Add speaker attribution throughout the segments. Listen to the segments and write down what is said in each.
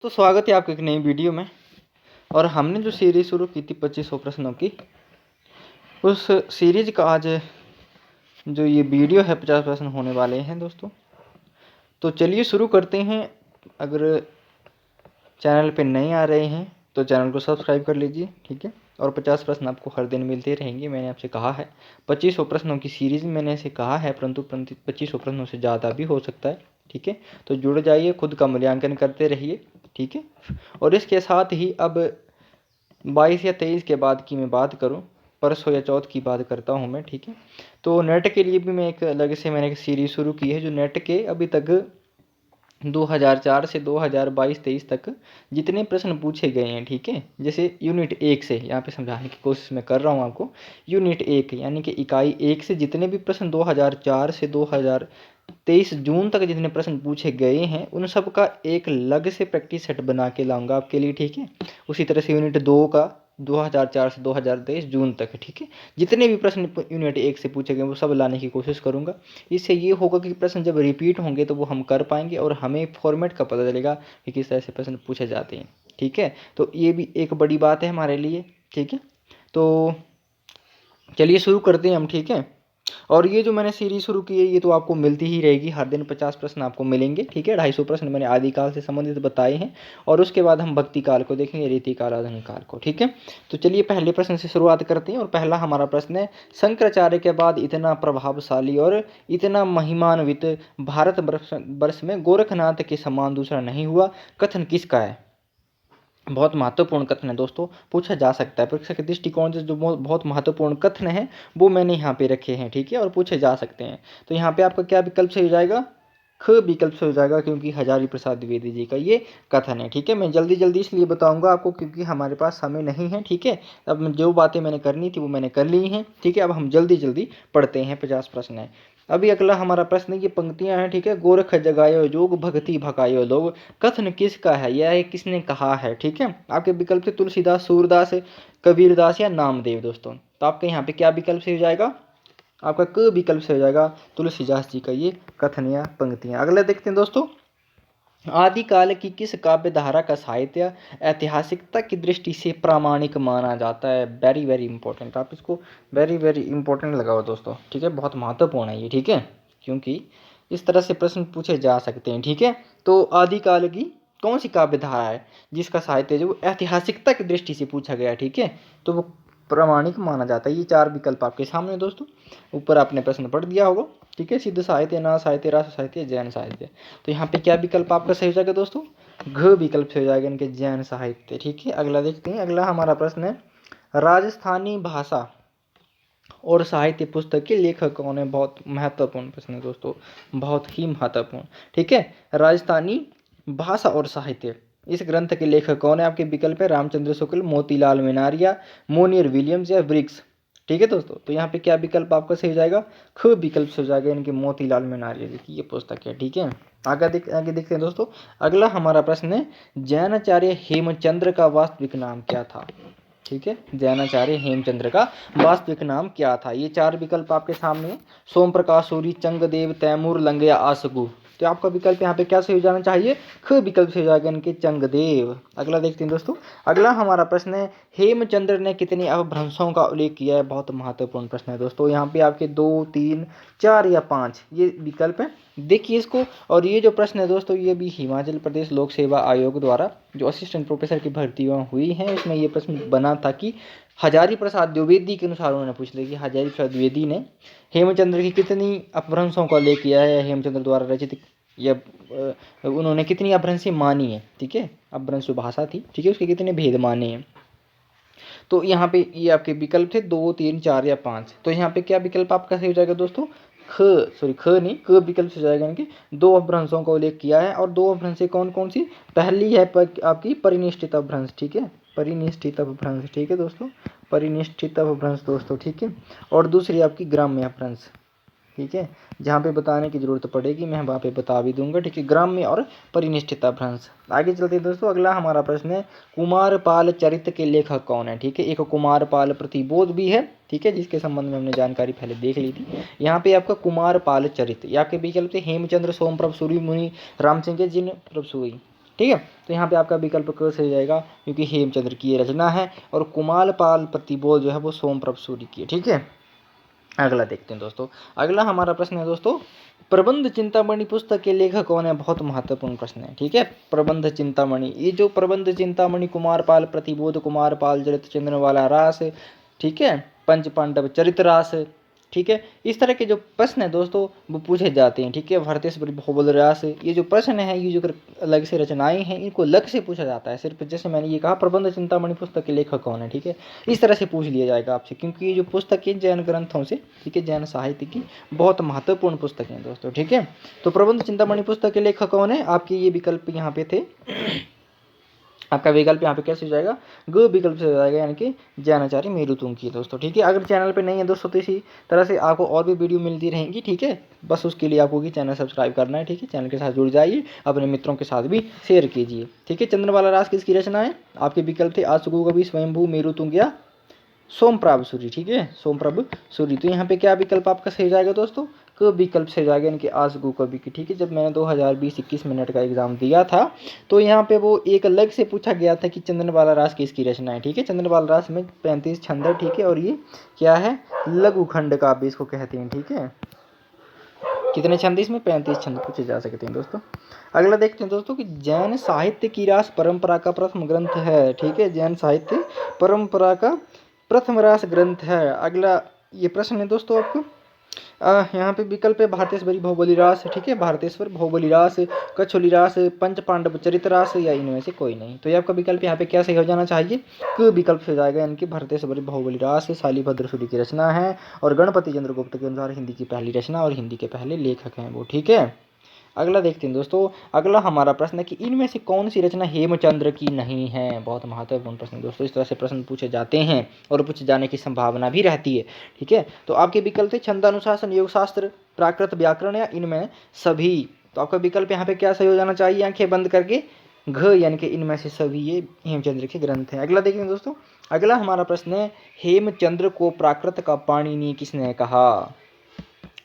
Speaker 1: तो स्वागत है आपके एक नई वीडियो में। और हमने जो सीरीज शुरू की थी 2500 प्रश्नों की, उस सीरीज का आज जो ये वीडियो है 50 प्रश्न होने वाले हैं दोस्तों। तो चलिए शुरू करते हैं। अगर चैनल पे नए आ रहे हैं तो चैनल को सब्सक्राइब कर लीजिए, ठीक है। और 50 प्रश्न आपको हर दिन मिलते रहेंगे। मैंने आपसे कहा है 2500 प्रश्नों की सीरीज मैंने ऐसे कहा है, परंतु 2500 प्रश्नों से ज़्यादा भी हो सकता है, ठीक है। तो जुड़ जाइए, खुद का मूल्यांकन करते रहिए, ठीक है। और इसके साथ ही अब 22 या 23 के बाद की मैं बात करूं, परसों या चौथ की बात करता हूं मैं, ठीक है। तो नेट के लिए भी मैं एक अलग से मैंने एक सीरीज शुरू की है, जो नेट के अभी तक 2004 से 2022-23 तक जितने प्रश्न पूछे गए हैं, ठीक है। जैसे यूनिट 1 से यहाँ पे समझाने की कोशिश मैं कर रहा हूँ आपको। यूनिट 1 यानी कि इकाई 1 से जितने भी प्रश्न 2004 से 2023 जून तक जितने प्रश्न पूछे गए हैं, उन सब का एक अलग से प्रैक्टिस सेट बना के लाऊंगा आपके लिए, ठीक है। उसी तरह से यूनिट 2 का 2004 से 2023 जून तक, ठीक है। जितने भी प्रश्न यूनिट 1 से पूछे गए वो सब लाने की कोशिश करूंगा। इससे ये होगा कि प्रश्न जब रिपीट होंगे तो वो हम कर पाएंगे और हमें फॉर्मेट का पता चलेगा कि किस तरह से प्रश्न पूछे जाते हैं, ठीक है। तो ये भी एक बड़ी बात है हमारे लिए, ठीक है। तो चलिए शुरू करते हैं हम, ठीक है। और ये जो मैंने सीरीज शुरू की है ये तो आपको मिलती ही रहेगी, हर दिन 50 प्रश्न आपको मिलेंगे, ठीक है। 250 प्रश्न मैंने आदिकाल से संबंधित बताए हैं, और उसके बाद हम भक्ति काल को देखेंगे, रीति काल, आधुनिक काल को, ठीक है। तो चलिए पहले प्रश्न से शुरुआत करते हैं। और पहला हमारा प्रश्न है, शंकराचार्य के बाद इतना प्रभावशाली और इतना महिमान्वित भारत वर्ष में गोरखनाथ के समान दूसरा नहीं हुआ, कथन किसका है। बहुत महत्वपूर्ण कथन है दोस्तों, पूछा जा सकता है परीक्षा के दृष्टिकोण से। जो बहुत महत्वपूर्ण कथन है वो मैंने यहाँ पे रखे हैं, ठीक है, और पूछे जा सकते हैं। तो यहाँ पे आपका क्या विकल्प से हो जाएगा, ख विकल्प से हो जाएगा, क्योंकि हजारी प्रसाद द्विवेदी जी का ये कथन है, ठीक है। मैं जल्दी जल्दी इसलिए बताऊंगा आपको क्योंकि हमारे पास समय नहीं है, ठीक है। अब जो बातें मैंने करनी थी वो मैंने कर ली हैं, ठीक है। अब हम जल्दी जल्दी पढ़ते हैं, 50 प्रश्न है। अभी अगला हमारा प्रश्न की पंक्तियां हैं, ठीक है। गोरख जगायो जोग भक्ति भकायो लोग, कथन किसका है, यह किसने कहा है, ठीक है। आपके विकल्प से तुलसीदास, सूरदास, कबीरदास या नामदेव दोस्तों। तो आपके यहाँ पे क्या विकल्प से हो जाएगा, आपका क विकल्प से हो जाएगा तुलसीदास जी का ये कथन या पंक्तियां। अगला देखते हैं दोस्तों, आदिकाल की किस काव्य धारा का साहित्य ऐतिहासिकता की दृष्टि से प्रामाणिक माना जाता है। वेरी वेरी इंपॉर्टेंट, आप इसको वेरी वेरी इंपॉर्टेंट लगाओ दोस्तों, ठीक है। बहुत महत्वपूर्ण है ये, ठीक है, क्योंकि इस तरह से प्रश्न पूछे जा सकते हैं, ठीक है। तो आदिकाल की कौन सी काव्य धारा है जिसका साहित्य जो ऐतिहासिकता की दृष्टि से पूछा गया, ठीक है, तो वो प्रामाणिक माना जाता है। ये 4 विकल्प आपके सामने दोस्तों, ऊपर आपने प्रश्न पढ़ दिया होगा, ठीक है। सिद्ध साहित्य, ना साहित्य, राष्ट्र साहित्य, जैन साहित्य। तो यहाँ पे क्या विकल्प आपका सही हो जाएगा दोस्तों, घ विकल्प से हो जाएगा इनके, जैन साहित्य, ठीक है। अगला देखते हैं। अगला हमारा प्रश्न है, राजस्थानी भाषा और साहित्य पुस्तक के लेखक कौन है। बहुत महत्वपूर्ण प्रश्न है दोस्तों, बहुत ही महत्वपूर्ण, ठीक है। राजस्थानी भाषा और साहित्य, इस ग्रंथ के लेखक कौन है। आपके विकल्प है रामचंद्र शुक्ल, मोतीलाल मेनारिया, मोनियर विलियम्स या ब्रिग्स, ठीक है दोस्तों। तो यहाँ पे क्या विकल्प आपका सही हो जाएगा, ख विकल्प से हो जाएगा इनके, मोतीलाल मेनारिया जी की ये पुस्तक है, ठीक है। आगे देखते हैं दोस्तों। अगला हमारा प्रश्न है, जैनाचार्य हेमचंद्र का वास्तविक नाम क्या था, ठीक है। जैनाचार्य हेमचंद्र का वास्तविक नाम क्या था। ये 4 विकल्प आपके सामने है, सोम प्रकाश सूरी, चंगदेव, तैमूर, लंग या आसगु। तो आपका विकल्प यहाँ पे क्या सही हो जाना चाहिए, ख विकल्प से हो जाएगा इनके, चंगदेव। अगला देखते हैं दोस्तों। अगला हमारा प्रश्न है, हेमचंद्र ने कितने अपभ्रंशों का उल्लेख किया है। बहुत महत्वपूर्ण प्रश्न है दोस्तों। यहाँ पे आपके 2, 3, 4 या 5 ये विकल्प है, देखिए इसको। और ये जो प्रश्न है दोस्तों, ये भी हिमाचल प्रदेश लोक सेवा आयोग द्वारा जो असिस्टेंट प्रोफेसर की भर्तियां हुई हैं उसमें ये प्रश्न बना था कि हजारी प्रसाद द्विवेदी के अनुसार उन्होंने पूछ लिया कि हजारी प्रसाद द्विवेदी ने हेमचंद्र की कितनी अपभ्रंशों का उल्लेख किया है, हेमचंद्र द्वारा रचित या उन्होंने कितनी अपभ्रंशें मानी है, ठीक है। अपभ्रंश जो भाषा थी, ठीक है, उसके कितने भेद माने हैं। तो यहाँ पे ये आपके विकल्प थे 2, 3, 4 या 5। तो यहाँ पे क्या विकल्प आपका सही हो जाएगा दोस्तों, ख नहीं, क विकल्प से जाएगा इनके, 2 अपभ्रंशों का उल्लेख किया है। और 2 अपभ्रंशें कौन कौन सी, पहली है आपकी परिनिष्ठित अपभ्रंश, ठीक है, परिनिष्ठित अपभ्रंश, ठीक है दोस्तों, परिनिष्ठित अपभ्रंश दोस्तों, ठीक है। और दूसरी आपकी ग्राम्य अपभ्रंश, ठीक है। जहाँ पे बताने की जरूरत पड़ेगी मैं वहाँ पे बता भी दूंगा, ठीक है, ग्राम्य और परिनिष्ठित अपभ्रंश। आगे चलते हैं दोस्तों। अगला हमारा प्रश्न है, कुमारपाल चरित्र के लेखक कौन है, ठीक है। एक कुमारपाल प्रतिबोध भी है, ठीक है, जिसके संबंध में हमने जानकारी पहले देख ली थी। यहाँ पे आपका कुमारपाल चरित्र, आपके विकल्प थे हेमचंद्र, सोमप्रभ सूरी, मुनि रामसिंह, जिन प्रभ सूरी, ठीक है। तो यहाँ पे आपका विकल्प क सही जाएगा, क्योंकि हेमचंद्र की ये रचना है और कुमारपाल प्रतिबोध जो है वो सोमप्रभ सूरी की है। ठीक है, अगला देखते हैं दोस्तों। अगला हमारा प्रश्न है दोस्तों, प्रबंध चिंतामणि पुस्तक के लेखक कौन है? बहुत महत्वपूर्ण प्रश्न है। ठीक है, प्रबंध चिंतामणि, ये जो प्रबंध चिंतामणि कुमारपाल प्रतिबोध, कुमारपाल चरित चंद्रवाला रास, ठीक है, पंच पांडव चरित रास, ठीक है, इस तरह के जो प्रश्न है दोस्तों वो पूछे जाते हैं। ठीक है, भरतेश्वरी भौबोल रास, ये जो प्रश्न है, ये जो अलग से रचनाएं हैं, इनको अलग से पूछा जाता है। सिर्फ जैसे मैंने ये कहा प्रबंध चिंतामणि पुस्तक के लेखक कौन है, ठीक है, इस तरह से पूछ लिया जाएगा आपसे, क्योंकि ये जो पुस्तक है जैन ग्रंथों से, ठीक है, जैन साहित्य की बहुत महत्वपूर्ण पुस्तक है दोस्तों। ठीक है, तो प्रबंध चिंतामणि पुस्तक के लेखक कौन है? आपके ये विकल्प यहाँ पे थे। आपका विकल्प यहाँ पे कैसे हो जाएगा? ग विकल्प से हो जाएगा, यानी कि जैनाचार्य मेरुतुंग की दोस्तों। ठीक है, अगर चैनल पे नहीं है दोस्तों तो इसी तरह से आपको और भी वीडियो मिलती रहेंगी। ठीक है, बस उसके लिए आपको चैनल सब्सक्राइब करना है। ठीक है, चैनल के साथ जुड़ जाइए, अपने मित्रों के साथ भी शेयर कीजिए। ठीक है, चंद्रवाला रास किसकी रचना है? आपके विकल्प थे आशुगु कवि, स्वयंभू, मेरुतुंग या सोमप्रभ सूरी। ठीक है, सोमप्रभ सूरी। तो यहाँ पे क्या विकल्प आपका सही जाएगा दोस्तों? क विकल्प सही जाएगा, यानी कि आशुगु कवि की। ठीक है, जब मैंने 2020-21 मिनट का एग्जाम दिया था तो यहाँ पे वो एक अलग से पूछा गया था कि चंद्रवाला रास किसकी रचना है। ठीक है, चंद्रवाला रास में 35 छंद है। ठीक है, और ये क्या है? लघु खंड काव्य इसको कहते हैं। ठीक है, कितने छंद इसमें? 35 छंद पूछे जा सकते हैं दोस्तों। अगला देखते हैं दोस्तों कि जैन साहित्य की रास परंपरा का प्रथम ग्रंथ है। ठीक है, जैन साहित्य परंपरा का प्रथम रास ग्रंथ है। अगला ये प्रश्न है दोस्तों आपको, यहाँ पे विकल्प है भारतेश्वरी भौबोली रास, ठीक है, भारतेश्वर भौबोली रास, कछोली रास, पंच पांडव चरित रास, या इनमें से कोई नहीं। तो ये आपका विकल्प यहाँ पे क्या सही हो जाना चाहिए? क विकल्प से हो जाएगा, यानी कि भारतेश्वरी भौबोली रास शालिभद्र सूरी की रचना है और गणपति चंद्र गुप्त के अनुसार हिंदी की पहली रचना और हिंदी के पहले लेखक हैं वो। ठीक है, अगला देखते हैं दोस्तों। अगला हमारा प्रश्न है कि इनमें से कौन सी रचना हेमचंद्र की नहीं है? बहुत महत्वपूर्ण प्रश्न दोस्तों, इस तरह से प्रश्न पूछे जाते हैं और पूछे जाने की संभावना भी रहती है। ठीक है, तो आपके विकल्प थे छंदानुशासन, योग शास्त्र, प्राकृत व्याकरण या इनमें सभी। तो आपका विकल्प यहाँ पे क्या सही हो जाना चाहिए? आंखें बंद करके घ, यानी कि इनमें से सभी ये हेमचंद्र के ग्रंथ हैं। अगला देखेंगे दोस्तों। अगला हमारा प्रश्न है हेमचंद्र को प्राकृत का पाणिनि किसने कहा?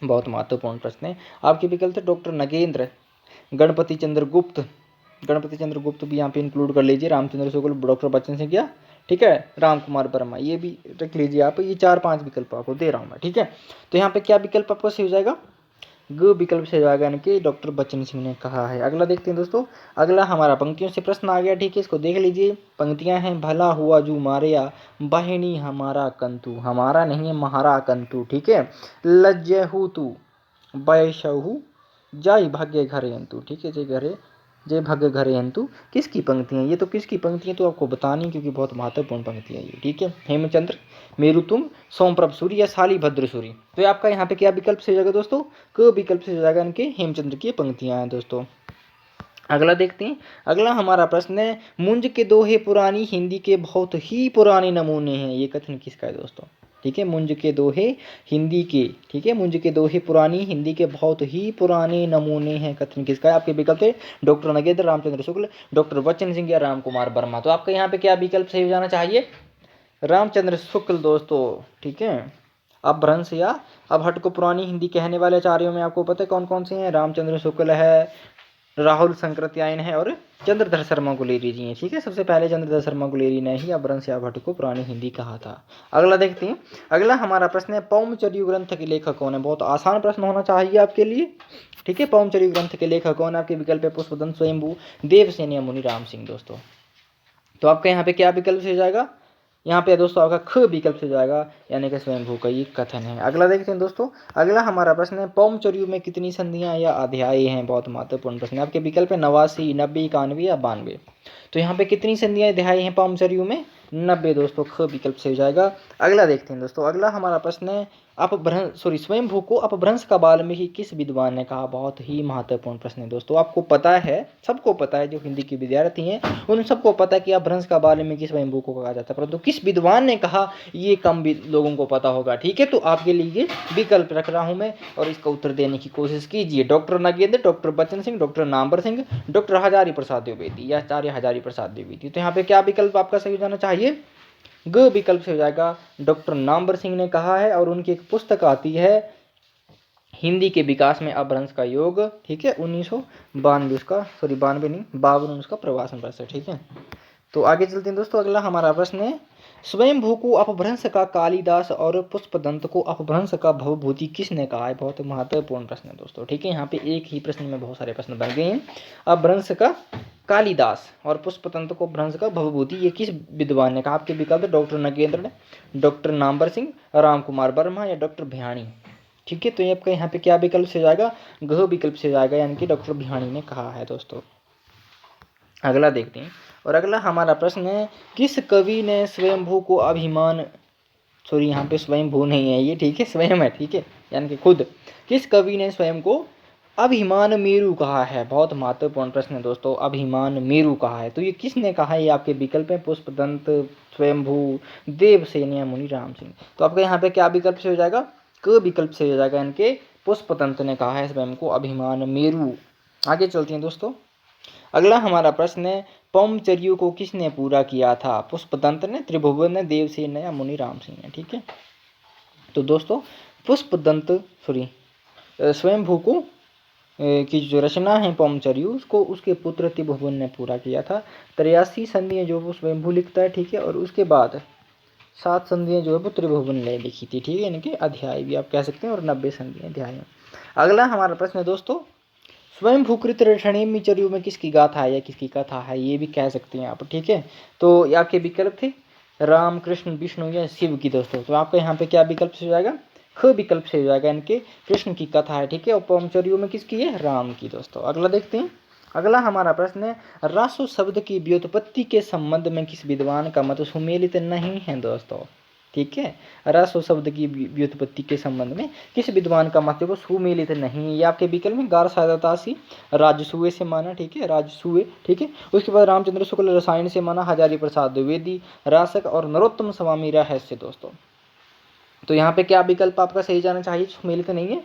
Speaker 1: बहुत महत्वपूर्ण प्रश्न है। आपके विकल्प थे डॉक्टर नगेंद्र, गणपति चंद्र गुप्त, गणपति चंद्र गुप्त भी यहाँ पे इंक्लूड कर लीजिए, रामचंद्र शुक्ल, डॉक्टर बच्चन सिंह या, ठीक है, राम कुमार वर्मा, ये भी रख लीजिए आप। ये 4-5 विकल्प आपको दे रहा हूँ मैं। ठीक है, तो यहाँ पे क्या विकल्प आपको सही हो जाएगा? ग विकल्प से जाएगा, यानी कि डॉक्टर बच्चन सिंह ने कहा है। अगला देखते हैं दोस्तों। अगला हमारा पंक्तियों से प्रश्न आ गया। ठीक है, इसको देख लीजिए। पंक्तियां हैं, भला हुआ जू मारिया बहिनी हमारा कंतु, हमारा नहीं है महारा कंतु। ठीक है, लज्जहु तू वैशहु जाई भाग्य घरे अंतु। ठीक है, जय घरे, जय भाग्य घरे अंतु किसकी पंक्तियां? ये तो किसकी पंक्तियां तो आपको बतानी, क्योंकि बहुत महत्वपूर्ण पंक्तियां ये। ठीक है, हेमचंद्र, मेरुतुंग, सोमप्रभ सूरी या शालिभद्र सूरी। तो आपका यहाँ पे क्या विकल्प से जाएगा दोस्तों? क विकल्प से जाएगा, इनके हेमचंद्र की पंक्तियां हैं दोस्तों। अगला देखते हैं। अगला हमारा प्रश्न है मुंज के दोहे पुरानी हिंदी के बहुत ही पुराने नमूने हैं, ये कथन किसका है दोस्तों? ठीक है, मुंज के दोहे हिंदी के, ठीक है, मुंज के दोहे पुरानी हिंदी के बहुत ही पुराने नमूने हैं, कथन किसका है? आपके विकल्प है डॉक्टर नगेंद्र, रामचंद्र शुक्ल, डॉक्टर बच्चन सिंह या राम कुमार वर्मा। तो आपका यहाँ पे क्या विकल्प सही हो जाना चाहिए? रामचंद्र शुक्ल दोस्तों। ठीक है, अपभ्रंश या अपहट को पुरानी हिंदी कहने वाले आचार्यों में आपको पता है कौन कौन से हैं? रामचंद्र शुक्ल है, राहुल शंकरत्यायन है और चंद्रधर शर्मा गुलेरी जी हैं। ठीक है, सबसे पहले चंद्रधर शर्मा गुलेरी ने ही अपभ्रंश या भट्ट को पुरानी हिंदी कहा था। अगला देखते हैं। अगला हमारा प्रश्न है पौमचर्यु ग्रंथ के लेखक कौन है? बहुत आसान प्रश्न होना चाहिए आपके लिए। ठीक है, पौमचर्यु ग्रंथ के लेखक कौन है? आपके विकल्प है पुष्पदंत स्वयंभू, देवसेन या मुनि राम सिंह दोस्तों। तो आपका यहाँ पे क्या विकल्प से जाएगा? यहाँ पे दोस्तों आपका ख विकल्प से जाएगा, यानी कि स्वयंभू का ये कथन है। अगला देखते हैं दोस्तों। अगला हमारा प्रश्न है पौमचर्यु में कितनी संधियां या अध्याय हैं? बहुत महत्वपूर्ण प्रश्न है। आपके विकल्प है 89, 90, 91 या 92। तो यहाँ पे कितनी संधियां अध्याय हैं पौमचर्यु में? 90 दोस्तों, ख विकल्प से हो जाएगा। अगला देखते हैं दोस्तों। अगला हमारा प्रश्न है स्वयंभू को अपभ्रंश का वाल्मीकि किस विद्वान ने कहा? बहुत ही महत्वपूर्ण प्रश्न है दोस्तों। आपको पता है, सबको पता है, जो हिंदी के विद्यार्थी हैं उन सबको पता है कि अपभ्रंश का वाल्मीकि स्वयंभू को कहा जाता है, परंतु किस विद्वान ने कहा ये कम लोगों को पता होगा। ठीक है, तो आपके लिए विकल्प रख रहा हूं मैं और इसका उत्तर देने की कोशिश कीजिए। Doctor Nagendra, doctor Bachchan Singh, doctor Namvar Singh, doctor Hazari Prasad Dwivedi या आचार्य हजारी प्रसाद द्विवेदी। तो यहाँ पे क्या विकल्प आपका सही हो जाना चाहिए? ग विकल्प से हो जाएगा। डॉक्टर नामवर सिंह ने कहा है और उनकी एक पुस्तक आती है हिंदी के विकास में अपभ्रंश का योग, ठीक है, 1992 उसका, सॉरी 92 नहीं 52 उसका प्रवासन वर्ष है, ठीक है। तो आगे चलते हैं दोस्तों, अगला हमारा प्रश्न है स्वयंभू को अपभ्रंश का कालिदास और पुष्पदंत को अपभ्रंश का भवभूति किसने कहा है। बहुत महत्वपूर्ण प्रश्न है दोस्तों, ठीक है। यहाँ पे एक ही प्रश्न में बहुत सारे प्रश्न बन गए हैं। अपभ्रंश का कालिदास और पुष्पदंत को भ्रंश का भवभूति ये किस विद्वान ने कहा। आपके विकल्प डॉक्टर नगेंद्र ने, डॉक्टर नामवर सिंह, राम कुमार वर्मा या डॉक्टर भियाणी, ठीक है। तो ये आपका यहाँ पे क्या विकल्प से जाएगा, घ विकल्प से जाएगा, यानी कि डॉक्टर भियाणी ने कहा है दोस्तों। अगला देखते हैं, और अगला हमारा प्रश्न है किस कवि ने स्वयंभू को अभिमान, सॉरी यहाँ पे स्वयंभू नहीं है ये, ठीक है, स्वयं है, ठीक है, यानी कि खुद, किस कवि ने स्वयं को अभिमान मेरु कहा है। बहुत महत्वपूर्ण प्रश्न है दोस्तों, अभिमान मेरु कहा है। तो ये किसने कहा है, ये आपके विकल्प है पुष्पदंत, स्वयंभू, देवसेन या मुनि राम सिंह। तो आपका यहाँ पे क्या विकल्प से हो जाएगा, क विकल्प से हो जाएगा, यानी कि पुष्पदंत ने कहा है स्वयं को अभिमान मेरु। आगे चलते हैं दोस्तों, अगला हमारा प्रश्न है पौमचर्यु को किसने पूरा किया था। पुष्पदंत ने, त्रिभुवन ने, देवसेन ने या मुनि राम सिंह ने, ठीक है। तो दोस्तों पुष्पदंत, सॉरी स्वयंभू को की जो रचना है पौमचर्यु, उसको उसके पुत्र त्रिभुवन ने पूरा किया था। 83 संधियां जो वो स्वयंभू लिखता है, ठीक है, और उसके बाद 7 संधियां जो है वो त्रिभुवन ने लिखी थी, ठीक है, यानी कि अध्याय भी आप कह सकते हैं, और 90 संधियां अध्याय। अगला हमारा प्रश्न है दोस्तों स्वयंभूकृत ऋषणेमिचर्यु में किसकी गाथा है या किसकी कथा है, ये भी कह सकते हैं आप, ठीक है। तो ये आपके विकल्प थे राम, कृष्ण, विष्णु या शिव की दोस्तों। तो आपका यहाँ पे क्या विकल्प से हो जाएगा, ख विकल्प से हो जाएगा, यानी कि कृष्ण की कथा है, ठीक है, और पौमचर्यु में किसकी है, राम की दोस्तों। अगला देखते हैं, अगला हमारा प्रश्न है रासो शब्द की व्युत्पत्ति के संबंध में किस विद्वान का मत सुमेलित नहीं है दोस्तों, ठीक है। रासो शब्द की व्युत्पत्ति के संबंध में किस विद्वान का मत को सुमेलित नहीं, ये आपके विकल्प में गारसादासी राजसूए से माना, ठीक है, राजसूए, ठीक है। उसके बाद रामचंद्र शुक्ल रसायन से माना, हजारी प्रसाद द्विवेदी रासक और नरोत्तम स्वामी रहस्य दोस्तों। तो यहाँ पे क्या विकल्प आपका सही जाना चाहिए, सुमेलित नहीं है,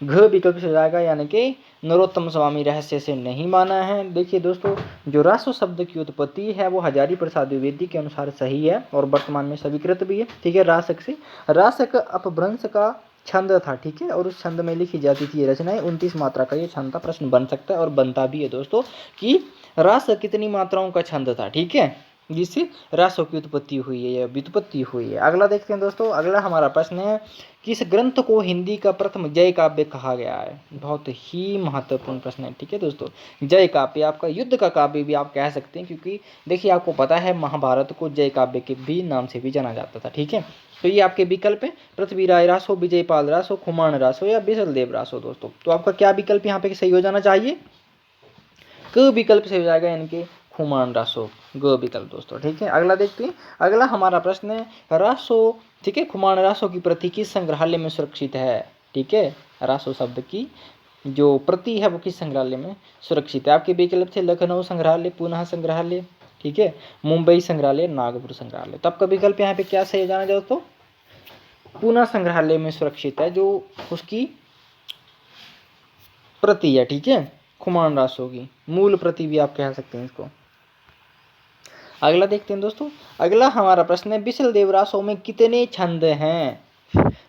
Speaker 1: घ विकल्प से जाएगा, यानी कि नरोत्तम स्वामी रहस्य से नहीं माना है। देखिए दोस्तों जो रासो शब्द की उत्पत्ति है वो हजारी प्रसाद द्विवेदी के अनुसार सही है और वर्तमान में स्वीकृत भी है, ठीक है। रासक से, रासक अपभ्रंश का छंद था, ठीक है, और उस छंद में लिखी जाती थी रचनाएं। 29 मात्रा का ये छंद था। प्रश्न बन सकता है और बनता भी है दोस्तों कि रास कितनी मात्राओं का छंद था, ठीक है, जिससे रासों की उत्पत्ति हुई है या व्युत्पत्ति हुई है। अगला देखते हैं दोस्तों, अगला हमारा प्रश्न है किस ग्रंथ को हिंदी का प्रथम जय काव्य कहा गया है। बहुत ही महत्वपूर्ण प्रश्न है, ठीक है दोस्तों। जय काव्य आपका युद्ध का काव्य भी आप कह सकते हैं, क्योंकि देखिए आपको पता है महाभारत को जय काव्य के भी नाम से भी जाना जाता था, ठीक है। तो ये आपके विकल्प है पृथ्वीराय रासो, विजयपाल रासो, खुमान रासो या बिसलदेव रासो दोस्तों। तो आपका क्या विकल्प यहाँ पे सही हो जाना चाहिए, क विकल्प से हो जाएगा, यानी कि खुमान रासो, ग विकल्प दोस्तों, ठीक है। अगला देखते हैं, अगला हमारा प्रश्न है रासो, ठीक है, खुमान रासो की प्रति किस संग्रहालय में सुरक्षित है, ठीक है। रासो शब्द की जो प्रति है वो किस संग्रहालय में सुरक्षित है। आपके विकल्प थे लखनऊ संग्रहालय, पुणे संग्रहालय, ठीक है, मुंबई संग्रहालय, नागपुर संग्रहालय। तो आपका विकल्प यहाँ पे क्या सही हो जाना दोस्तों, पुणे संग्रहालय में सुरक्षित है, जो उसकी प्रति है, ठीक है, खुमान रासो की मूल प्रति भी आप कह सकते हैं इसको। अगला देखते हैं दोस्तों, अगला हमारा प्रश्न है बिसलदेव रासो में कितने छंद हैं।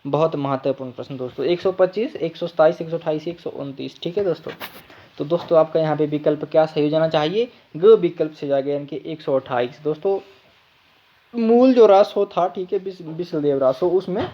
Speaker 1: बहुत महत्वपूर्ण प्रश्न दोस्तों, 125, 127, 128, 129, ठीक है दोस्तों। तो दोस्तों आपका यहाँ पे विकल्प क्या सही हो जाना चाहिए, ग विकल्प से जाएगा, यानी कि 128 दोस्तों। मूल जो रासो था, ठीक है, बिसलदेव रासो, उसमें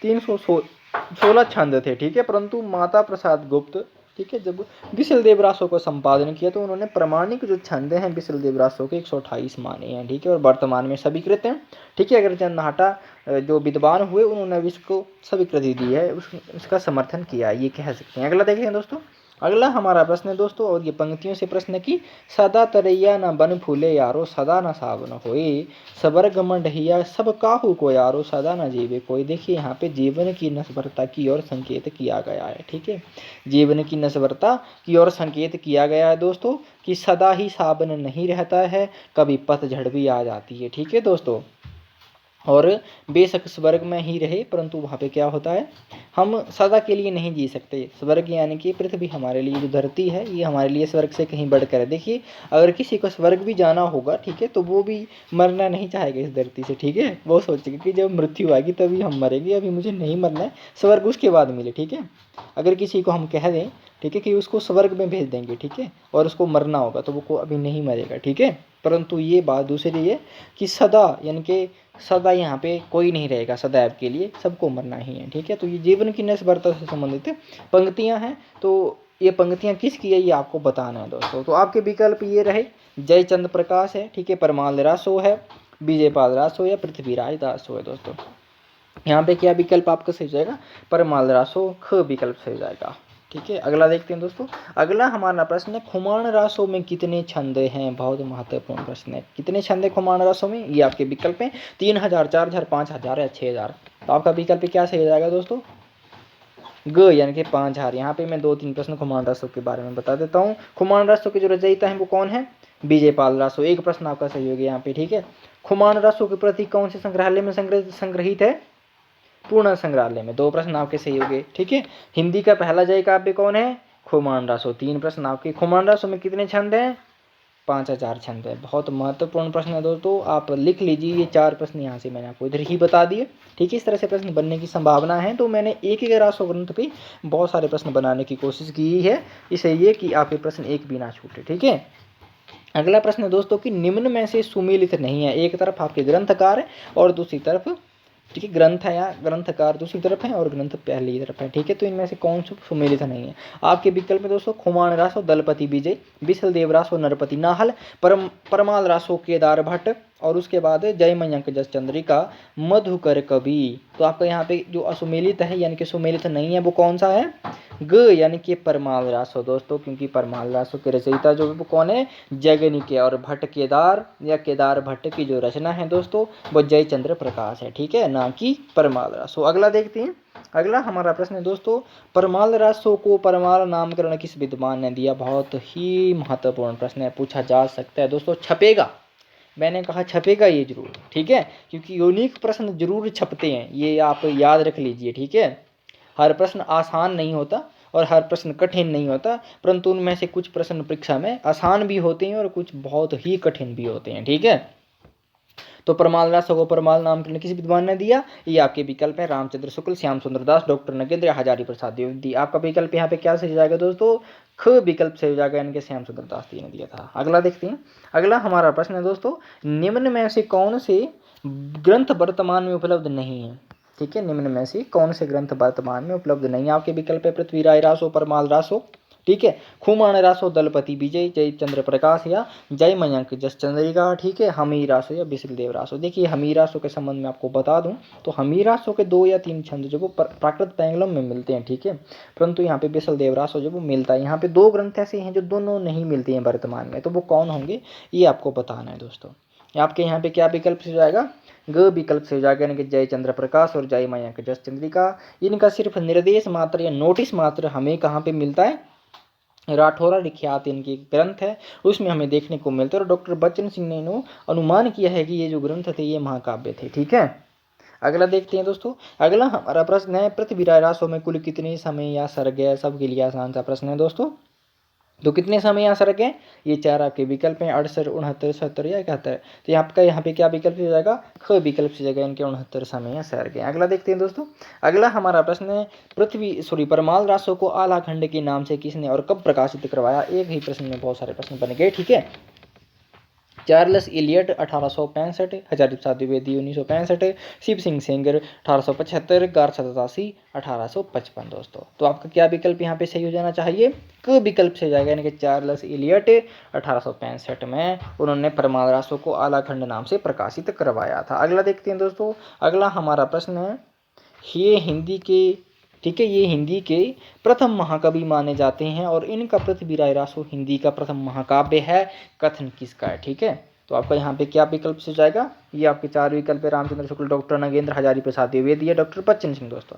Speaker 1: 316 छंद थे, ठीक है, परंतु माता प्रसाद गुप्त, ठीक है, जब बिसलदेव रासो को संपादन किया तो उन्होंने प्रमाणिक जो छंद हैं बिसलदेव रासो के 128 माने हैं, ठीक है, और वर्तमान में स्वीकृत हैं, ठीक है। अग्रचंद नाहटा जो विद्वान हुए उन्होंने इसको स्वीकृति दी है, उसका समर्थन किया, ये कह सकते हैं। अगला देखते हैं दोस्तों, अगला हमारा प्रश्न है दोस्तों, और ये पंक्तियों से प्रश्न की सदा तरैया न बन फूले यारो, सदा न सावन होए, सवर्ग मंडहिया सब काहू को यारो, सदा न जीवे कोई। देखिए यहाँ पे जीवन की नश्वरता की ओर संकेत किया गया है, ठीक है, जीवन की नश्वरता की ओर संकेत किया गया है दोस्तों, कि सदा ही सावन नहीं रहता है, कभी पतझड़ भी आ जाती है, ठीक है दोस्तों। और बेशक स्वर्ग में ही रहे, परंतु वहाँ पे क्या होता है, हम सदा के लिए नहीं जी सकते। स्वर्ग यानी कि पृथ्वी हमारे लिए, जो धरती है ये हमारे लिए स्वर्ग से कहीं बढ़कर है। देखिए अगर किसी को स्वर्ग भी जाना होगा, ठीक है, तो वो भी मरना नहीं चाहेगा इस धरती से, ठीक है। वो सोचेगा कि जब मृत्यु आएगी तभी हम मरेंगे, अभी मुझे नहीं मरना है, स्वर्ग उसके बाद मिले, ठीक है। अगर किसी को हम कह दें, ठीक है, कि उसको स्वर्ग में भेज देंगे, ठीक है, और उसको मरना होगा, तो वो अभी नहीं मरेगा, ठीक है। परंतु ये बात दूसरी है कि सदा यानी कि सदा यहाँ पे कोई नहीं रहेगा सदैव के लिए, सबको मरना ही है, ठीक है। तो ये जीवन की नस्बरता से संबंधित पंक्तियाँ हैं। तो ये पंक्तियाँ किसकी है ये आपको बताना है दोस्तों। तो आपके विकल्प ये रहे, जयचंद्र प्रकाश है, ठीक है, परमाल रासो है, विजयपाल रासो या पृथ्वीराज रासो है दोस्तों। यहाँ पे क्या विकल्प आपका सही हो जाएगा, परमाल रासो, ख विकल्प सही हो जाएगा, ठीक है। अगला देखते हैं दोस्तों। अगला हमारा प्रश्न है, खुमान रासों में कितने छंद हैं। बहुत महत्वपूर्ण प्रश्न है, कितने छंद है खुमान रासों में, ये आपके विकल्प हैं 3000, 4000, 5000 या 6000। तो आपका विकल्प क्या सही हो जाएगा दोस्तों, ग यानी कि 5000। यहाँ पे मैं 2-3 प्रश्न खुमान रासों के बारे में बता देता हूँ। खुमान रासों के जो रचयिता हैं वो कौन है, विजयपाल रासो। एक प्रश्न आपका सही हो गया यहाँ पे, ठीक है। खुमान रासों की प्रति कौन से संग्रहालय में संग्रहित है, पूर्ण संग्रहालय में। 2 प्रश्न आपके सही हो गए, ठीक है। हिंदी का पहला जय काव्य कौन है, खुमान रासो। 3 प्रश्न आपके। खुमान रासो में कितने छंद हैं, 5000 छंद है। बहुत महत्वपूर्ण प्रश्न है दोस्तों, आप लिख लीजिए। ये 4 प्रश्न यहाँ से मैंने आपको इधर ही बता दिए, ठीक है। इस तरह से प्रश्न बनने की संभावना है। तो मैंने एक रासो ग्रंथ पे बहुत सारे प्रश्न बनाने की कोशिश की है, इसलिए कि आपके प्रश्न एक भी ना छूटे, ठीक है। अगला प्रश्न है दोस्तों कि निम्न में से सुमेलित नहीं है। एक तरफ आपके ग्रंथकार है और दूसरी तरफ, ठीक है, ग्रंथ है या ग्रंथकार दूसरी तरफ है और ग्रंथ पहली तरफ है, ठीक है। तो इनमें से कौन सा सुमेलित नहीं है। आपके विकल्प में दोस्तों खुमान रासो दलपति विजय, बिसल देव रासो नरपति नाहल, परमाल रासो केदार भट्ट, और उसके बाद जय मयंक जस चंद्रिका, मधुकर कवि। तो आपका यहाँ पे जो असुमेलित है यानी कि सुमेलित नहीं है वो कौन सा है, ग यानी कि परमाल रासो दोस्तों। क्योंकि परमाल रासो के रचयिता जो वो कौन है, जैगनिके, और भट्ट केदार या केदार भट्ट की जो रचना है दोस्तों वो जयचंद्र प्रकाश है, ठीक है, ना कि परमाल रासो। अगला देखते हैं। अगला हमारा प्रश्न है दोस्तों, परमाल रासो को परमाल नामकरण किस विद्वान ने दिया। बहुत ही महत्वपूर्ण प्रश्न है, पूछा जा सकता है दोस्तों। छपेगा, मैंने कहा छपेगा ये जरूर, ठीक है, क्योंकि यूनिक प्रश्न जरूर छपते हैं, ये आप याद रख लीजिए, ठीक है। हर प्रश्न आसान नहीं होता और हर प्रश्न कठिन नहीं होता, परंतु उनमें से कुछ प्रश्न परीक्षा में आसान भी होते हैं और कुछ बहुत ही कठिन भी होते हैं, ठीक है। तो परमाल रासो को परमाल नामकरण किस विद्वान ने दिया, ये आपके विकल्प है रामचंद्र शुक्ल, श्याम सुंदर दास, डॉक्टर नगेंद्र, हजारी प्रसाद द्विवेदी। आपका विकल्प यहाँ पे क्या सही जाएगा दोस्तों, ख विकल्प सही हो जाएगा, इनके श्याम सुंदर दास जी ने दिया था। अगला देखते हैं। अगला हमारा प्रश्न है दोस्तों, निम्न में से कौन से ग्रंथ वर्तमान में उपलब्ध नहीं है, ठीक है। निम्न में से कौन से ग्रंथ वर्तमान में उपलब्ध नहीं है। आपके विकल्प है पृथ्वीराज रासो, परमाल रासो, ठीक है, खुमान रासो दलपति विजय, जयचंद्र प्रकाश या जय मयंक जस चंद्रिका, ठीक है, हमीर रासो या बिसलदेव रासो। देखिए हमीर रासो के संबंध में आपको बता दूं तो हमीर रासो के 2 या 3 छंद जो वो प्राकृत पैंगलम में मिलते हैं, ठीक है, परंतु यहाँ पे बिसलदेव रासो जो वो मिलता है। यहाँ पे 2 ग्रंथ ऐसे हैं जो दोनों नहीं मिलती हैं वर्तमान में, तो वो कौन होंगे ये आपको बताना है दोस्तों। आपके यहाँ पे क्या विकल्प से जाएगा, ग विकल्प से हो जाएगा, यानी कि जयचंद्र प्रकाश और जय मयंक जस चंद्रिका। इनका सिर्फ निर्देश मात्र या नोटिस मात्र हमें कहाँ पे मिलता है, राठौरा लिख्यात इनकी ग्रंथ है, उसमें हमें देखने को मिलता है। और डॉक्टर बच्चन सिंह ने अनुमान किया है कि ये जो ग्रंथ थे ये महाकाव्य थे, ठीक है। अगला देखते हैं दोस्तों। अगला हमारा प्रश्न है, पृथ्वीराज रासो में कुल कितने समय या सर्ग है। सबके लिए आसान सा प्रश्न है दोस्तों। तो कितने समय या सर्ग हैं, ये 4 आपके विकल्प हैं, 68, 69, 70 या 71। तो आपका यहाँ पे क्या विकल्प हो जाएगा, ख विकल्प से जाएगा, इनके 69 समय या सर्ग हैं। अगला देखते हैं दोस्तों। अगला हमारा प्रश्न है, परमाल रासो को आला खंड के नाम से किसने और कब प्रकाशित करवाया। एक ही प्रश्न में बहुत सारे प्रश्न बन गए, ठीक है। Charles Elliot 1865, Hazari Prasad Dwivedi 1965, Shiv Singh Sengar 1875, Garth 1855 दोस्तों। तो आपका क्या विकल्प यहाँ पे सही हो जाना चाहिए, क विकल्प से जाएगा, यानी कि चार्ल्स इलियट 1865 में उन्होंने परमाल रासो को आला खंड नाम से प्रकाशित करवाया था। अगला देखते हैं दोस्तों। अगला हमारा प्रश्न है, ये हिंदी के, ठीक है, ये हिंदी के प्रथम महाकवि माने जाते हैं और इनका पृथ्वीराज रासो हिंदी का प्रथम महाकाव्य है, कथन किसका है, ठीक है। तो आपका यहाँ पे क्या विकल्प से जाएगा, ये आपके 4 विकल्प है, रामचंद्र शुक्ल, डॉक्टर नगेंद्र, हजारी प्रसाद द्विवेदी या डॉक्टर बच्चन सिंह दोस्तों।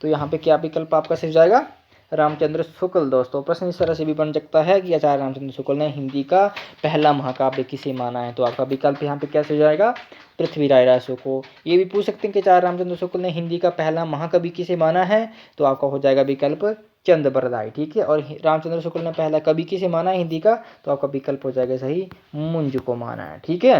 Speaker 1: तो यहाँ पे क्या विकल्प आपका सही जाएगा, रामचंद्र शुक्ल दोस्तों। प्रश्न इस तरह से भी बन सकता है कि आचार्य रामचंद्र शुक्ल ने हिंदी का पहला महाकाव्य किसे माना है, तो आपका विकल्प यहाँ पे कैसे हो जाएगा, पृथ्वीराज रासो को। ये भी पूछ सकते हैं कि आचार्य रामचंद्र शुक्ल ने हिंदी का पहला महाकवि किसे माना है, तो आपका हो जाएगा विकल्प चंद बरदाई, ठीक है। और रामचंद्र शुक्ल ने पहला कवि किसे माना है हिंदी का, तो आपका विकल्प हो जाएगा सही मुंज को माना है, ठीक है।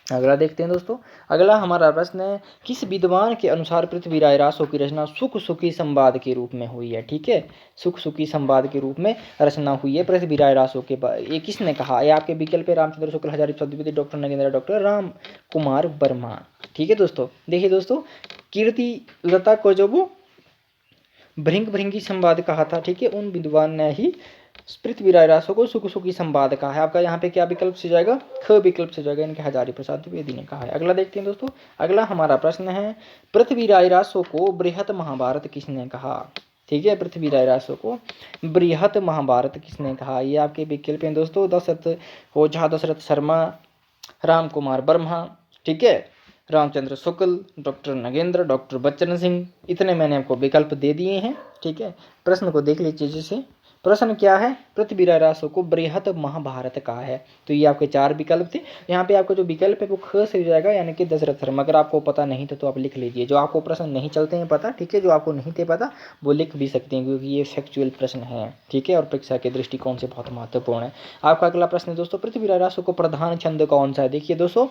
Speaker 1: अगला देखते हैं दोस्तों। अगला हमारा प्रश्न है, किस विद्वान के अनुसार पृथ्वीराज रासो की रचना सुख सुखी संवाद के रूप में हुई है, ठीक है। सुख सुखी संवाद के रूप में रचना हुई है पृथ्वीराज रासो के ये किसने कहा, ये आपके विकल्प है रामचंद्र शुक्ल, हजारी प्रसाद द्विवेदी, डॉक्टर नगेंद्र, डॉक्टर राम कुमार वर्मा, ठीक है दोस्तों। देखिए दोस्तों, कीर्ति लता को जो वो भृंग भृंगी संवाद कहा था, ठीक है, उन विद्वान ने ही पृथ्वीराज रासो को सुख सुखी संवाद कहा है। आपका यहाँ पे क्या विकल्प से जाएगा, ख विकल्प से जाएगा, इनके हजारी प्रसाद द्विवेदी ने कहा है। अगला देखते हैं दोस्तों। अगला हमारा प्रश्न है, पृथ्वीराज रासो को बृहत महाभारत किसने कहा, ठीक है। पृथ्वीराज रासो को बृहत महाभारत किसने कहा, ये आपके विकल्प हैं दोस्तों, दशरथ ओझा, दशरथ शर्मा, राम कुमार वर्मा, ठीक है, रामचंद्र शुक्ल, डॉक्टर नगेंद्र, डॉक्टर बच्चन सिंह। इतने मैंने आपको विकल्प दे दिए हैं, ठीक है। प्रश्न को देख लीजिए जैसे प्रश्न क्या है, पृथ्वीराज रासो को बृहत महाभारत कहा है, तो ये आपके 4 विकल्प थे। यहाँ पे आपका जो विकल्प है वो ख से हो जाएगा, यानी कि दशरथ शर्मा। अगर आपको पता नहीं था तो आप लिख लीजिए, जो आपको प्रश्न नहीं चलते हैं पता, ठीक है, जो आपको नहीं थे पता वो लिख भी सकते हैं, क्योंकि ये फैक्चुअल प्रश्न है, ठीक है, और परीक्षा के दृष्टिकोण से बहुत महत्वपूर्ण है। आपका अगला प्रश्न है दोस्तों, पृथ्वीराज रासो को प्रधान छंद कौन सा है। देखिए दोस्तों,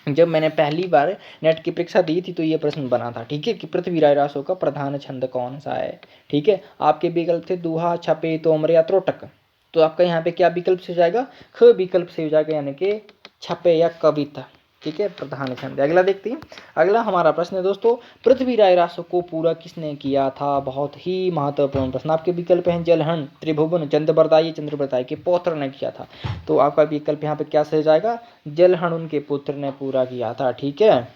Speaker 1: जब मैंने पहली बार नेट की परीक्षा दी थी तो ये प्रश्न बना था, ठीक है, कि पृथ्वीराज रासो का प्रधान छंद कौन सा है, ठीक है। आपके विकल्प थे दोहा, छपे, तोमर या त्रोटक, तो आपका यहाँ पे क्या विकल्प से जाएगा, ख विकल्प से हो जाएगा, यानी कि छपे या कविता, ठीक है, प्रधान छंद। अगला देखते हैं। अगला हमारा प्रश्न है दोस्तों, पृथ्वीराज रासो को पूरा किसने किया था, बहुत ही महत्वपूर्ण प्रश्न। आपके विकल्प हैं जलहन, त्रिभुवन, चंद्रबरदाई, चंद्रबरदाई के पौत्र ने किया था, तो आपका विकल्प यहाँ पे क्या सही जाएगा, जलहन उनके पुत्र ने पूरा किया था, ठीक है।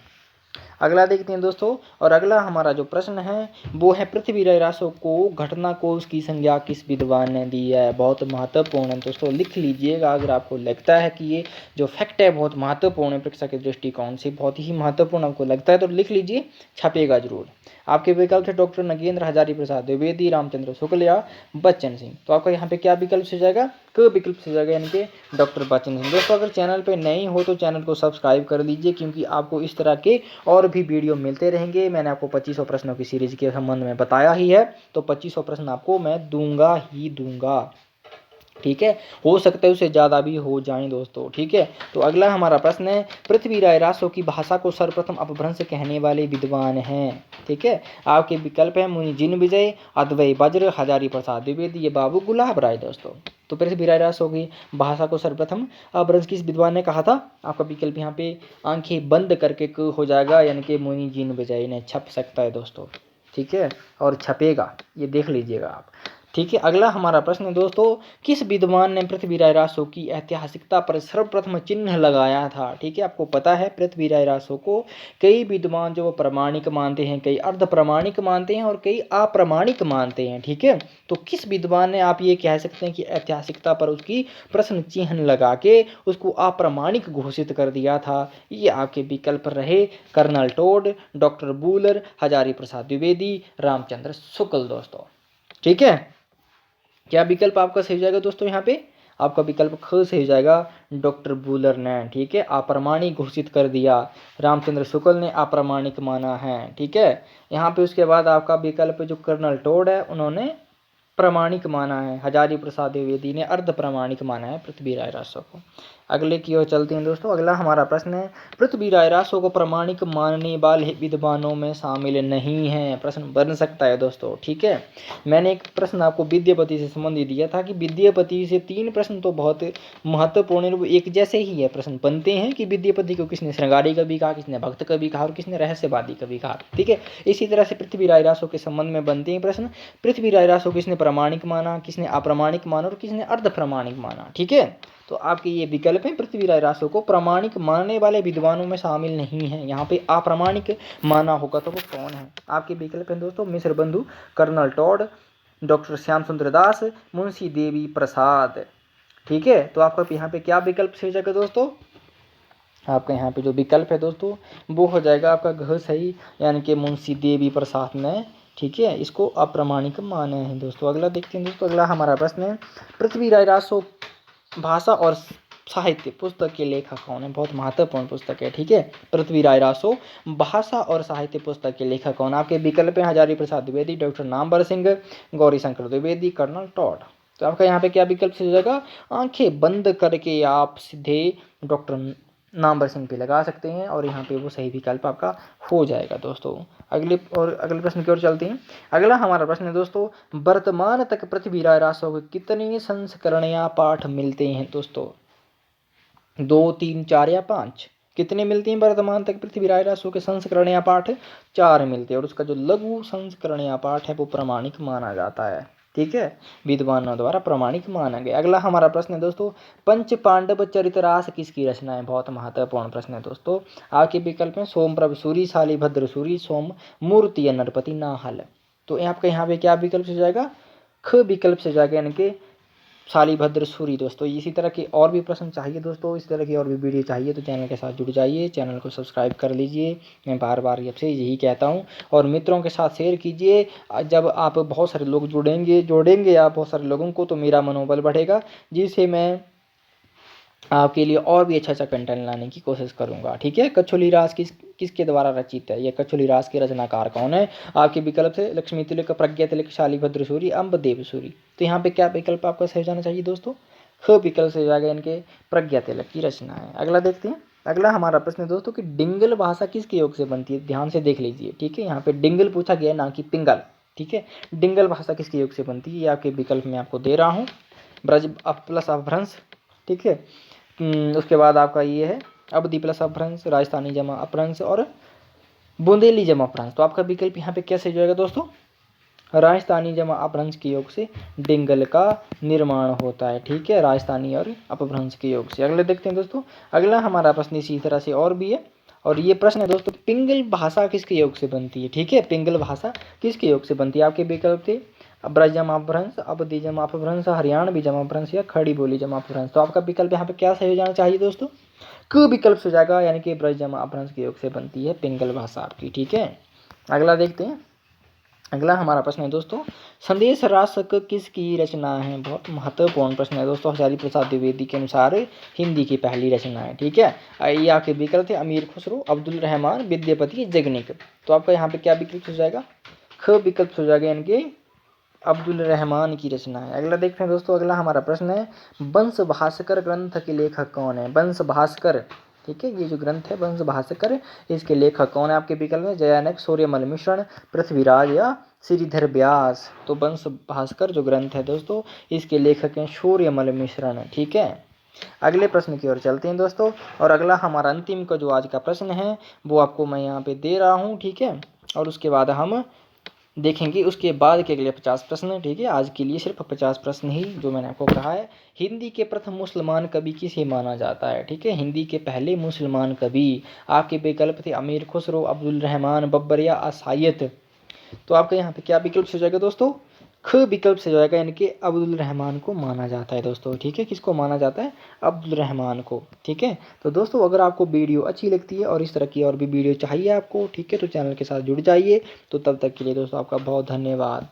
Speaker 1: अगला देखते हैं दोस्तों। और अगला हमारा जो प्रश्न है वो है, पृथ्वीराज रासो को घटना कोश की संज्ञा किस विद्वान ने दी है, बहुत महत्वपूर्ण है दोस्तों, लिख लीजिएगा। अगर आपको लगता है कि ये जो फैक्ट है बहुत महत्वपूर्ण है परीक्षा के दृष्टिकोण से, बहुत ही महत्वपूर्ण आपको लगता है तो लिख लीजिए, छपेगा जरूर। आपके विकल्प थे डॉक्टर नगेंद्र, हजारी प्रसाद द्विवेदी, रामचंद्र शुक्ल या बच्चन सिंह, तो आपका यहाँ पे क्या विकल्प से जाएगा, क विकल्प से जाएगा, यानी कि डॉक्टर बच्चन सिंह। दोस्तों अगर चैनल पे नए हो तो चैनल को सब्सक्राइब कर लीजिए, क्योंकि आपको इस तरह के और भी वीडियो मिलते रहेंगे। मैंने आपको 2500 प्रश्नों की सीरीज के संबंध में बताया ही है, तो 2500 प्रश्न आपको मैं दूंगा ही दूंगा, ठीक है। हो सकता है उससे ज़्यादा भी हो जाएं दोस्तों, ठीक है। तो अगला हमारा प्रश्न है, पृथ्वीराज रासो की भाषा को सर्वप्रथम अपभ्रंश कहने वाले विद्वान हैं, ठीक है। आपके विकल्प है मुनि जिनविजय, अद्वैय वज्र, हजारी प्रसाद द्विवेदी, ये बाबू गुलाब राय दोस्तों। तो पृथ्वीराज रासो की भाषा को सर्वप्रथम अपभ्रंश किस विद्वान ने कहा था, आपका विकल्प यहाँ पे आंखें बंद करके क हो जाएगा, यानी कि मुनि जिनविजय ने। छप सकता है दोस्तों, ठीक है, और छपेगा, ये देख लीजिएगा आप, ठीक है। अगला हमारा प्रश्न है दोस्तों, किस विद्वान ने पृथ्वीराज रासो की ऐतिहासिकता पर सर्वप्रथम चिन्ह लगाया था, ठीक है। आपको पता है पृथ्वीराज रासो को कई विद्वान जो प्रमाणिक मानते हैं, कई अर्ध प्रमाणिक मानते हैं और कई अप्रमाणिक मानते हैं, ठीक है। तो किस विद्वान ने, आप ये कह सकते हैं कि ऐतिहासिकता पर उसकी प्रश्न चिन्ह लगा के उसको अप्रमाणिक घोषित कर दिया था, ये आपके विकल्प रहे colonel Tod, doctor Buhler, Hazari Prasad Dwivedi, Ramchandra Shukla दोस्तों, ठीक है। क्या विकल्प आपका सही हो जाएगा दोस्तों, यहाँ पे आपका विकल्प ख सही हो जाएगा, डॉक्टर बूलर ने, ठीक है, अप्रमाणिक घोषित कर दिया, रामचंद्र शुक्ल ने अप्रमाणिक माना है, ठीक है। यहाँ पे उसके बाद आपका विकल्प जो कर्नल टोड है उन्होंने प्रमाणिक माना है, हजारी प्रसाद द्विवेदी ने अर्ध प्रमाणिक माना है पृथ्वीराज रासो को। अगले की ओर चलते हैं दोस्तों। अगला हमारा प्रश्न है, पृथ्वीराज रासो को प्रमाणिक मानने वाले विद्वानों में शामिल नहीं है, प्रश्न बन सकता है दोस्तों, ठीक है। मैंने एक प्रश्न आपको विद्यापति से संबंधित दिया था कि विद्यापति से 3 प्रश्न तो बहुत महत्वपूर्ण है, वो एक जैसे ही है प्रश्न बनते हैं कि विद्यापति को किसने श्रृंगारी कवि कहा, किसने भक्त कवि कहा और किसने रहस्यवादी कवि कहा, ठीक है। इसी तरह से पृथ्वीराज रासो के संबंध में बनते हैं प्रश्न, पृथ्वीराज रासो किसने प्रमाणिक माना, किसने अप्रमाणिक माना और किसने अर्ध प्रमाणिक माना, ठीक है। तो आपके ये विकल्प हैं, पृथ्वीराज रासो को प्रमाणिक मानने वाले विद्वानों में शामिल नहीं है, यहाँ पे अप्रमाणिक माना होगा तो वो कौन है। आपके विकल्प हैं दोस्तों, मिश्र बंधु, कर्नल टोड, डॉक्टर श्याम सुंदर दास, मुंशी देवी प्रसाद, ठीक है। तो आपका यहाँ पे क्या विकल्प सही जाएगा दोस्तों, आपका यहाँ पे जो विकल्प है दोस्तों वो हो जाएगा आपका घ सही, यानी कि मुंशी देवी प्रसाद ने ठीक है, इसको अप्रामाणिक माना है दोस्तों। अगला देखते हैं दोस्तों, अगला हमारा प्रश्न है पृथ्वीराज रासो भाषा और साहित्य पुस्तक के लेखक कौन है? बहुत महत्वपूर्ण पुस्तक है, ठीक है। पृथ्वीराज रासो भाषा और साहित्य पुस्तक के लेखक कौन? आपके विकल्प हैं Hazari Prasad Dwivedi, doctor Namvar Singh, Gauri Shankar Dwivedi, colonel Tod. तो आपका यहाँ पे क्या विकल्प से हो जाएगा? आंखें बंद करके आप सीधे डॉक्टर नामवर सिंह पे लगा सकते हैं और यहाँ पे वो सही विकल्प आपका हो जाएगा दोस्तों। अगले प्रश्न की ओर चलते हैं। अगला हमारा प्रश्न है दोस्तों, वर्तमान तक पृथ्वीराज रासो के कितने संस्करण या पाठ मिलते हैं दोस्तों? 2, 3, 4 या 5? कितने मिलते हैं वर्तमान तक पृथ्वीराज रासो के संस्करण या पाठ? 4 मिलते हैं और उसका जो लघु संस्करण या पाठ है वो प्रामाणिक माना जाता है, ठीक है, विद्वानों द्वारा प्रामाणिक माना गया। अगला हमारा प्रश्न है दोस्तों, पंच पांडव चरितरास किसकी रचना है? बहुत महत्वपूर्ण प्रश्न है दोस्तों। आपके विकल्प में सोमप्रभ सूरी, शालिभद्र सूरी, सोम मूर्ति या नरपति नाहल। तो आपका यहाँ पे क्या विकल्प से जाएगा? ख विकल्प से जाएगा, यानी कि शालिभद्र सूरी दोस्तों। इसी तरह के और भी प्रश्न चाहिए दोस्तों, इस तरह की और भी वीडियो चाहिए तो चैनल के साथ जुड़ जाइए, चैनल को सब्सक्राइब कर लीजिए। मैं बार बार आपसे यही कहता हूँ और मित्रों के साथ शेयर कीजिए। जब आप बहुत सारे लोग जोड़ेंगे आप बहुत सारे लोगों को, तो मेरा मनोबल बढ़ेगा, जिससे मैं आपके लिए और भी अच्छा कंटेंट लाने की कोशिश करूंगा, ठीक है। कछोली रास किसके द्वारा रचित है? यह कछोली रास के रचनाकार कौन है? आपके विकल्प से लक्ष्मी तिलक, प्रज्ञा तिलक, शालिभद्र सूरी, अम्बदेव सूरी। तो यहाँ पे क्या विकल्प आपका सही जाना चाहिए दोस्तों? ख विकल्प से जाएगा, इनके प्रज्ञा तिलक की रचना है। अगला देखते हैं। अगला हमारा प्रश्न है दोस्तों कि डिंगल भाषा किसके योग से बनती है? ध्यान से देख लीजिए, ठीक है। यहाँ पे डिंगल पूछा गया ना कि पिंगल, ठीक है। डिंगल भाषा किसके योग से बनती है? ये आपके विकल्प में आपको दे रहा हूँ। ब्रज प्लस अपभ्रंश, ठीक है। उसके बाद आपका ये है अवधि प्लस अपभ्रंश, राजस्थानी जमा अपभ्रंश और बुंदेली जमा अपभ्रंश। तो आपका विकल्प यहाँ पे कैसे जाएगा दोस्तों? राजस्थानी जमा अपभ्रंश के योग से डिंगल का निर्माण होता है, ठीक है, राजस्थानी और अपभ्रंश के योग से। अगले देखते हैं दोस्तों। अगला हमारा प्रश्न इसी तरह से और भी है और ये प्रश्न है दोस्तों, पिंगल भाषा किसके योग से बनती है? ठीक है, पिंगल भाषा किसके योग से बनती है? आपके विकल्प थे ब्रज जमा अपभ्रंश, अवधि जमा अपभ्रंश, हरियाणवी जमा अपभ्रंश या खड़ी बोली जमा अपभ्रंश। तो आपका विकल्प यहाँ पे क्या सही हो जाना चाहिए दोस्तों? क विकल्प से जाएगा, यानी कि ब्रज जमा अपभ्रंश के योग से बनती है पिंगल भाषा आपकी, ठीक है। अगला देखते हैं। अगला हमारा प्रश्न है दोस्तों, संदेश रासक किसकी रचना है? बहुत महत्वपूर्ण प्रश्न है दोस्तों। हजारी प्रसाद द्विवेदी के अनुसार हिंदी की पहली रचना है, ठीक है। ये आपके विकल्प थे अमीर खुसरो, अब्दुल रहमान, विद्यापति, जगनिक। तो आपका यहाँ पे क्या विकल्प हो जाएगा? ख विकल्प हो जाएगा, यानी कि अब्दुल रहमान की रचना है। अगला देखते हैं दोस्तों। अगला हमारा प्रश्न है, वंश भास्कर ग्रंथ के लेखक कौन है? वंश भास्कर, ठीक है, ये जो ग्रंथ है वंश भास्कर, इसके लेखक कौन है? आपके विकल्प में जयानक, सूर्यमल मिश्रण, पृथ्वीराज या श्रीधर व्यास। तो वंश भास्कर जो ग्रंथ है दोस्तों, इसके लेखक हैं सूर्यमल मिश्रण, ठीक है। अगले प्रश्न की ओर चलते हैं दोस्तों और अगला हमारा अंतिम का जो आज का प्रश्न है वो आपको मैं यहाँ पे दे रहा हूँ, ठीक है। और उसके बाद हम देखेंगे उसके बाद के अगले 50 प्रश्न, ठीक है। आज के लिए सिर्फ 50 प्रश्न ही जो मैंने आपको कहा है। हिंदी के प्रथम मुसलमान कवि किसे माना जाता है? ठीक है, हिंदी के पहले मुसलमान कवि। आपके विकल्प थे अमीर खुसरो, अब्दुल रहमान, बब्बर या असायत। तो आपका यहाँ पे क्या विकल्प से जाएगा दोस्तों? ख विकल्प से जाएगा, यानी कि अब्दुल रहमान को माना जाता है दोस्तों, ठीक है। किसको माना जाता है? अब्दुल रहमान को, ठीक है। तो दोस्तों अगर आपको वीडियो अच्छी लगती है और इस तरह की और भी वीडियो चाहिए आपको, ठीक है, तो चैनल के साथ जुड़ जाइए। तो तब तक के लिए दोस्तों आपका बहुत धन्यवाद।